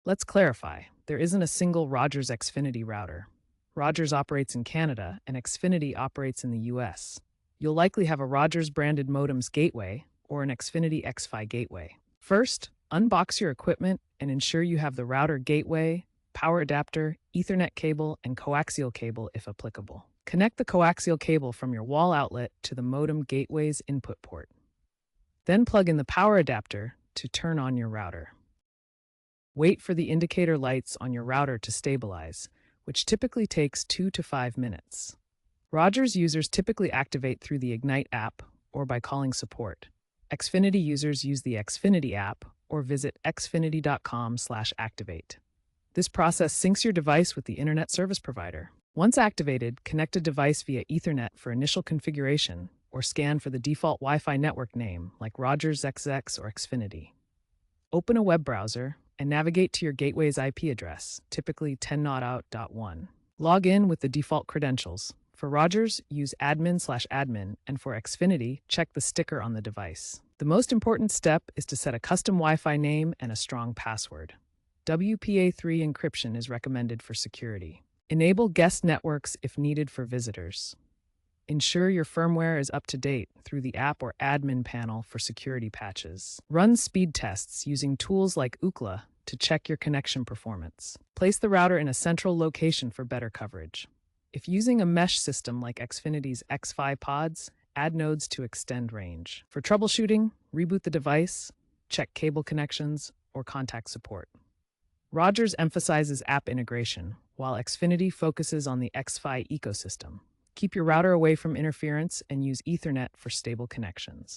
Let's clarify, there isn't a single Rogers Xfinity router. Rogers operates in Canada and Xfinity operates in the US. You'll likely have a Rogers branded modem's gateway or an Xfinity X-Fi gateway. First, unbox your equipment and ensure you have the router gateway, power adapter, Ethernet cable, and coaxial cable if applicable. Connect the coaxial cable from your wall outlet to the modem gateway's input port. Then plug in the power adapter to turn on your router. Wait for the indicator lights on your router to stabilize, which typically takes 2 to 5 minutes. Rogers users typically activate through the Ignite app or by calling support. Xfinity users use the Xfinity app or visit xfinity.com/activate. This process syncs your device with the internet service provider. Once activated, connect a device via Ethernet for initial configuration or scan for the default Wi-Fi network name like Rogers XX or Xfinity. Open a web browser and navigate to your gateway's IP address, typically 10.out.1. Log in with the default credentials. For Rogers, use admin/admin, and for Xfinity, check the sticker on the device. The most important step is to set a custom Wi-Fi name and a strong password. WPA3 encryption is recommended for security. Enable guest networks if needed for visitors. Ensure your firmware is up to date through the app or admin panel for security patches. Run speed tests using tools like Ookla to check your connection performance. Place the router in a central location for better coverage. If using a mesh system like Xfinity's X-Fi pods, add nodes to extend range. For troubleshooting, reboot the device, check cable connections, or contact support. Rogers emphasizes app integration, while Xfinity focuses on the X-Fi ecosystem. Keep your router away from interference and use Ethernet for stable connections.